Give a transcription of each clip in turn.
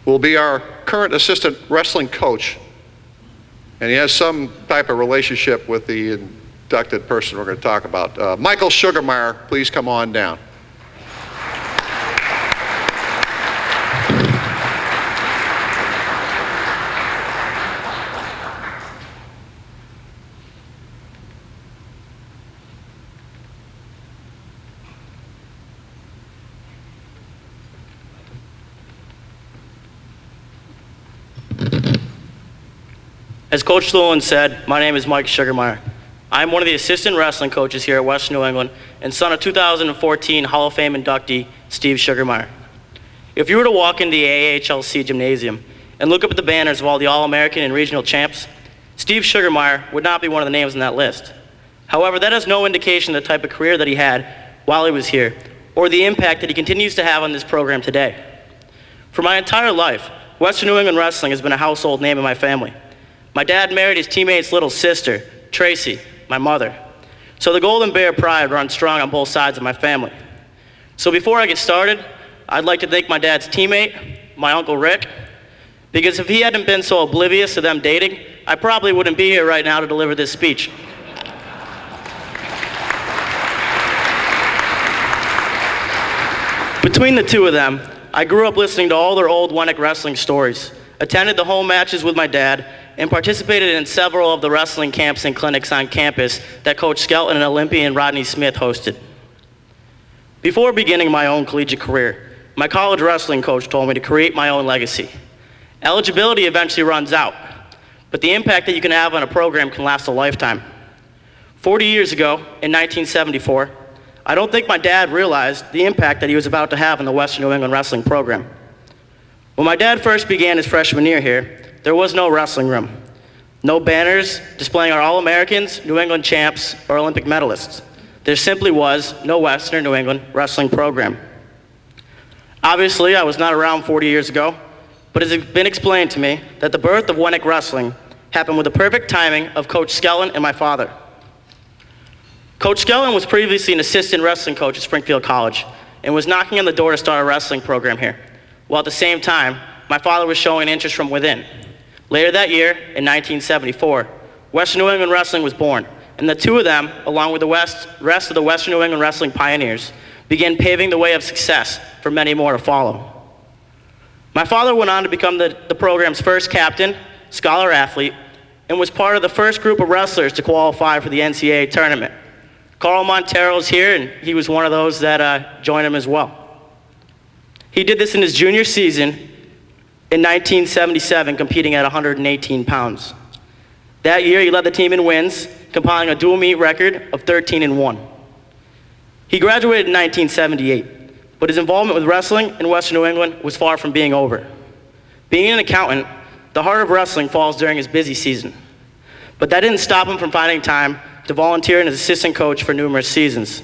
will be our current assistant wrestling coach. And he has some type of relationship with the inducted person we're going to talk about. Michael Sugarmeyer, please come on down. As Coach Llewellyn said, my name is Mike Sugarmeyer. I'm one of the assistant wrestling coaches here at Western New England and son of 2014 Hall of Fame inductee Steve Sugarmeyer. If you were to walk into the AHLC gymnasium and look up at the banners of all the All-American and regional champs, Steve Sugarmeyer would not be one of the names on that list. However, that is no indication of the type of career that he had while he was here or the impact that he continues to have on this program today. For my entire life, Western New England wrestling has been a household name in my family. My dad married his teammate's little sister, Tracy, my mother. So the Golden Bear pride runs strong on both sides of my family. So before I get started, I'd like to thank my dad's teammate, my Uncle Rick, because if he hadn't been so oblivious to them dating, I probably wouldn't be here right now to deliver this speech. Between the two of them, I grew up listening to all their old WNE HOF wrestling stories, attended the home matches with my dad, and participated in several of the wrestling camps and clinics on campus that Coach Skelton and Olympian Rodney Smith hosted. Before beginning my own collegiate career, my college wrestling coach told me to create my own legacy. Eligibility eventually runs out, but the impact that you can have on a program can last a lifetime. 40 years ago, in 1974, I don't think my dad realized the impact that he was about to have on the Western New England wrestling program. When my dad first began his freshman year here, there was no wrestling room. No banners displaying our All-Americans, New England champs, or Olympic medalists. There simply was no Western New England wrestling program. Obviously, I was not around 40 years ago, but it has been explained to me that the birth of WNE HOF wrestling happened with the perfect timing of Coach Skelton and my father. Coach Skelton was previously an assistant wrestling coach at Springfield College and was knocking on the door to start a wrestling program here, while at the same time, my father was showing an interest from within. Later that year, in 1974, Western New England Wrestling was born, and the two of them, along with the rest of the Western New England wrestling pioneers, began paving the way of success for many more to follow. My father went on to become the program's first captain, scholar athlete, and was part of the first group of wrestlers to qualify for the NCAA tournament. Carl Montero's here, and he was one of those that joined him as well. He did this in his junior season in 1977, competing at 118 pounds. That year, he led the team in wins, compiling a dual meet record of 13-1. He graduated in 1978, but his involvement with wrestling in Western New England was far from being over. Being an accountant, the heart of wrestling falls during his busy season. But that didn't stop him from finding time to volunteer as assistant coach for numerous seasons.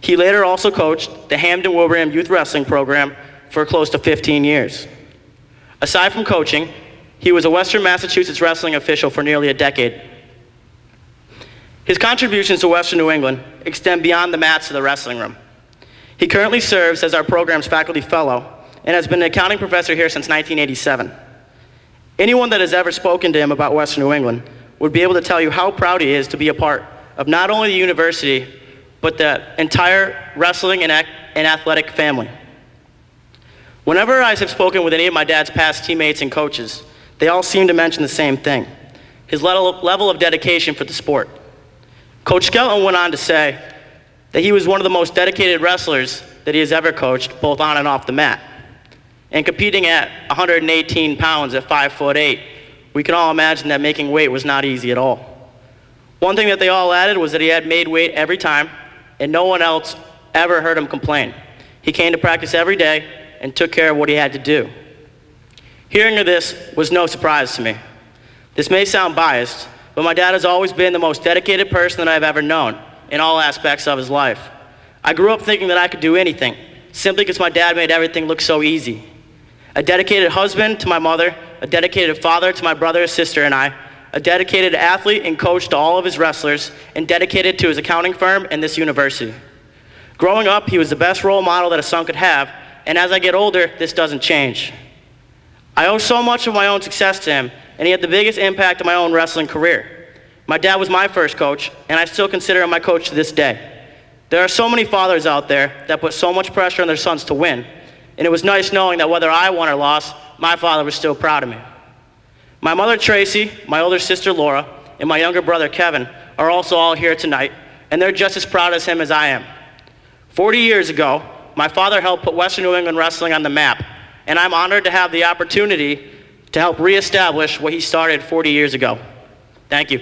He later also coached the Hampden-Wilbraham Youth Wrestling Program for close to 15 years. Aside from coaching, he was a Western Massachusetts wrestling official for nearly a decade. His contributions to Western New England extend beyond the mats of the wrestling room. He currently serves as our program's faculty fellow and has been an accounting professor here since 1987. Anyone that has ever spoken to him about Western New England would be able to tell you how proud he is to be a part of not only the university, but the entire wrestling and athletic family. Whenever I have spoken with any of my dad's past teammates and coaches, they all seem to mention the same thing, his level of dedication for the sport. Coach Skelton went on to say that he was one of the most dedicated wrestlers that he has ever coached, both on and off the mat. And competing at 118 pounds at 5'8", we can all imagine that making weight was not easy at all. One thing that they all added was that he had made weight every time, and no one else ever heard him complain. He came to practice every day and took care of what he had to do. Hearing of this was no surprise to me. This may sound biased, but my dad has always been the most dedicated person that I've ever known in all aspects of his life. I grew up thinking that I could do anything, simply because my dad made everything look so easy. A dedicated husband to my mother, a dedicated father to my brother, sister, and I, a dedicated athlete and coach to all of his wrestlers, and dedicated to his accounting firm and this university. Growing up, he was the best role model that a son could have, and as I get older, this doesn't change. I owe so much of my own success to him, and he had the biggest impact on my own wrestling career. My dad was my first coach, and I still consider him my coach to this day. There are so many fathers out there that put so much pressure on their sons to win, and it was nice knowing that whether I won or lost, my father was still proud of me. My mother Tracy, my older sister Laura, and my younger brother Kevin are also all here tonight, and they're just as proud as him as I am. 40 years ago, my father helped put Western New England wrestling on the map, and I'm honored to have the opportunity to help reestablish what he started 40 years ago. Thank you.